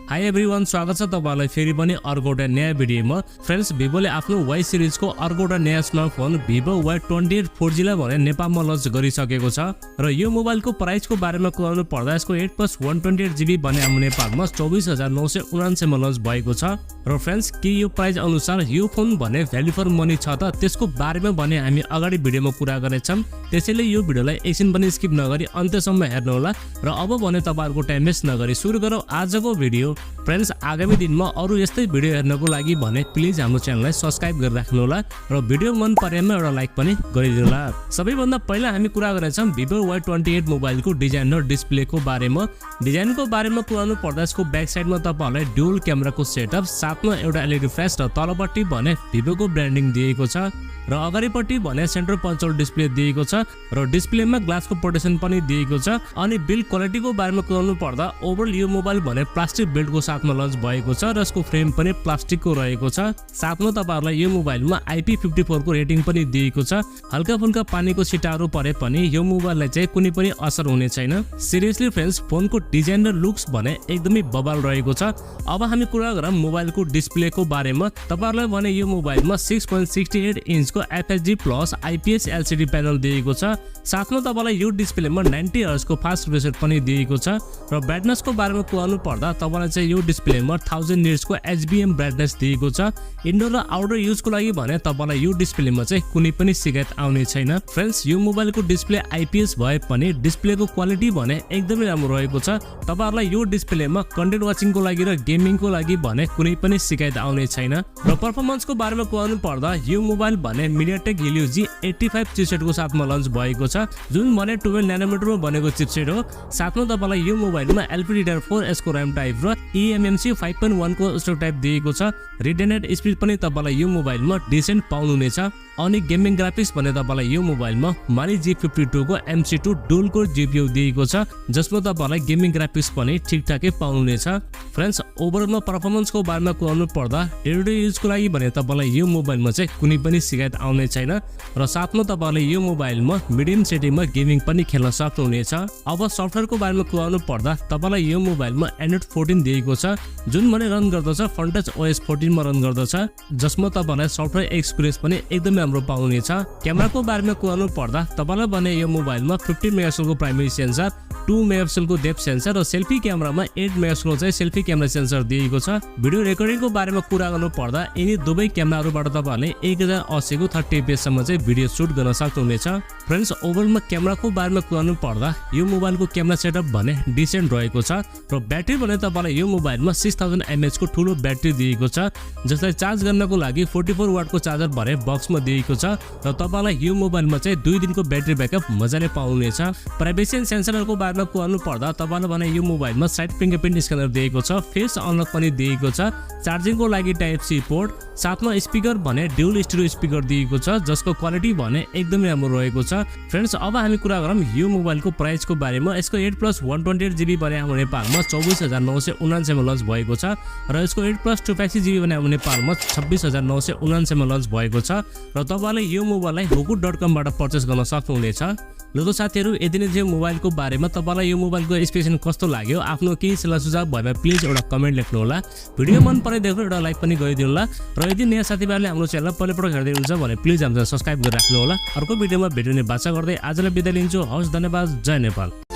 High everyone, स्वागत छ तपाईहरुलाई फेरि पनि अर्को एउटा नयाँ भिडियोमा। फ्रेन्ड्स, भिभोले आफ्नो Y सिरिजको अर्को एउटा नयाँ स्मार्टफोन Vivo Y28 4G लाई भने नेपालमा लन्च गरिसकेको छ र यो मोबाइलको प्राइसको बारेमा कुराउनु पर्दा यसको 8+128GB भने हाम्रो नेपालमा 24,999 मा लन्च भएको छ र फ्रेन्ड्स, के यो प्राइस अनुसार यो फोन भने भ्यालु फर मनी छ त त्यसको बारेमा भने हामी अगाडि भिडियोमा कुरा गर्नेछौं। त्यसैले यो भिडियोलाई एकछिन पनि स्किप नगरी अन्त्यसम्म हेर्नु होला र अब भने तपाईहरुको टाइम वेस्ट नगरी सुरु गरौँ आजको भिडियो। फ्रेन्ड्स, आगामी दिनमा अरु यस्तै भिडियो हेर्नको लागि भने प्लिज हाम्रो च्यानललाई सब्स्क्राइब गरिराख्नु होला र भिडियो मन परेमा एउटा लाइक पनि गरिदिनु होला। सबैभन्दा पहिला हामी कुरा गर्नेछौं Vivo Y28 मोबाइलको डिजाइन र डिस्प्लेको बारेमा। डिजाइनको बारेमा कुराउनु पर्दा यसको ब्याक साइडमा तपाईहरुलाई ड्युअल क्यामेराको सेटअप, साथमा एउटा एलईडी फ्ल्याश र तलपट्टि भने भिभोको ब्रान्डिङ दिएको छ र अगाडिपट्टि भने सेन्टर पञ्चोल डिस्प्ले दिएको छ र डिस्प्लेमा ग्लासको प्रोटेक्सन पनि दिएको छ। अनि बिल्ड क्वालिटीको बारेमा कुराउनु पर्दा ओभरअल यो मोबाइल भने प्लास्टिक बिल्डको साथमा लन्च भएको छ र यसको फ्रेम पनि प्लास्टिकको रहेको छ। साथमा तपाईहरुलाई यो मोबाइलमा IP54 को रेटिङ पनि दिएको छ। हल्का फुल्का पानीको छिटाहरू परे पनि यो मोबाइललाई चाहिँ कुनै पनि असर हुने छैन। सिरियसली फ्रेन्ड्स, फोनको डिजाइन र लुक्स भने एकदमै बबाल रहेको छ। अब हामी कुरा गरौँ मोबाइलको डिस्प्लेको बारेमा। तपाईहरुलाई भने यो मोबाइलमा 6.68 इन्चको FHD+ IPS LCD प्यानल दिएको छ। साथमा तपाईलाई यो डिस्प्लेमा 90 हर्ज को फास्ट रिफ्रेश रेट पनि दिएको छ र ब्राइटनेसको बारेमा कुराउनु पर्दा तपाईलाई चाहिँ यो डिस्प्लेमा 1000 निट्स को HBM ब्राइटनेस दिएको छ। इन्डोर र आउटडोर युजको लागि भने तपाईलाई यो डिस्प्लेमा चाहिँ कुनै पनि शिकायत आउने छैन। फ्रेन्ड्स, यो मोबाइलको डिस्प्ले IPS भए पनि डिस्प्लेको क्वालिटी भने एकदमै राम्रो रहेको छ। तपाईहरुलाई यो डिस्प्लेमा कन्टेन्ट वाचिङको लागि र गेमिङको लागि भने कुनै पनि शिकायत आउने छैन। र परफर्मेन्सको बारेमा कुराउनु पर्दा यो मोबाइल भने MediaTek Helio G85 चिपसेटको साथमा लन्च भएको छ, जुन भने 12 नैनोमिटरमा बनेको चिपसेट हो। साथमा तपाईलाई यो मोबाइलमा LPDDR4S को RAM टाइप र eMMC 5.1 को स्टोरेज टाइप दिएको छ। रिटेनेड स्पिड पनि तपाईलाई यो मोबाइलमा डिसेन्ट पाउनुहुनेछ। अनि गेमिङ ग्राफिक्स भने तपाईलाई यो मोबाइलमा Mali G52 को MC2 डुअल कोर GPU दिएको छ, जसमा तपाईलाई गेमिङ ग्राफिक्स पनि ठिकठाकै पाउनुहुनेछ। फ्रेन्ड्स, ओभरअलमा परफर्मेन्सको बारेमा कुराउनु पर्दा डे टु डे युजको लागि भने तपाईलाई यो मोबाइलमा चाहिँ कुनै पनि शिकायत आउने छैन र साथमा तपाईले यो मोबाइलमा मिडियम सेटिङमा गेमिङ पनि खेल्न सक्नुहुनेछ। अब सफ्टवेयरको बारेमा कुराउनु पर्दा तपाईलाई यो मोबाइलमा Android 14 दिएको छ, जुन भने रन गर्दछ फ्रन्टच OS 14 मा रन गर्दछ, जसमा तपाईलाई सफ्टवेयर एक्सपिरियन्स पनि एकदमै राम्रो पाउनुहुनेछ। क्यामेराको बारेमा कुराउनु पर्दा तपाईलाई भने यो मोबाइलमा 50 मेगापिक्सल को प्राइमेरी सेन्सर, 2 मेगापिक्सल को डेप्थ सेन्सर र सेल्फी क्यामेरामा 8 मेगापिक्सल चाहिँ सेल्फी क्यामेरा सेन्सर दिएको छ। भिडियो रेकर्डिङको बारेमा कुरा गर्नु पर्दा यिनी दुवै क्यामेराहरुबाट तपाईहरुले 1080 को 30 fps सम्म चाहिँ भिडियो सुट गर्न सक्नुहुनेछ। फ्रेन्ड्स, ओभरअलमा क्यामेराको बारेमा कुराउनु पर्दा यो मोबाइलको क्यामेरा सेटअप भने डिसेन्ट रहेको छ र ब्याट्री भने तपाईलाई यो मोबाइलमा 6000 mAh को ठूलो ब्याट्री दिएको छ, जसलाई चार्ज गर्नको लागि 44 वाट को चार्जर भरे बक्समा दिएको छ र तपाईलाई यो मोबाइलमा चाहिँ 2 दिनको ब्याट्री ब्याकअप मजाले पाउनुहुनेछ। प्राइभेसी एन्ड सेन्सरहरुको बारेमा कुराउनु पर्दा तपाईलाई भने यो मोबाइलमा साइड फिंगरप्रिन्ट स्क्यानर दिएको छ, फेस अनलक पनि दिएको छ, चार्जिङको लागि टाइप सी पोर्ट, साथमा स्पिकर भने ड्युअल स्टिरियो स्पिकर दिएको छ, जसको क्वालिटी भने एकदमै राम्रो रहेको छ। फ्रेन्ड्स, अब हामी कुरा गरौँ यो मोबाइलको प्राइसको बारेमा। यसको 8+128GB भने हाम्रो नेपालमा 24,999 मा लन्च भएको छ र यसको 8+256GB भने हाम्रो नेपालमा 26,999 मा लन्च भएको छ र तपाईले यो मोबाइललाई hoku.com बाट पर्चेस गर्न सक्नुहुनेछ। ल त साथीहरु, यदि नै यो मोबाइलको बारेमा तपाईलाई यो मोबाइलको स्पेसिफिकेसन कस्तो लाग्यो, आफ्नो केही सल्लाह सुझाव भएमा प्लिज एउटा कमेन्ट लेख्नु होला। भिडियो मन परेदेखि एउटा लाइक पनि गरिदिनु होला र यदि नयाँ साथीभाइले हाम्रो च्यानल पहिलोपटक हेर्दै हुनुहुन्छ भने प्लिज हामीलाई सब्स्क्राइब गरिराख्नु होला। अर्को भिडियोमा भेट्ने बाचा गर्दै आजलाई बिदा लिन्छु। हवस्, धन्यवाद। जय नेपाल।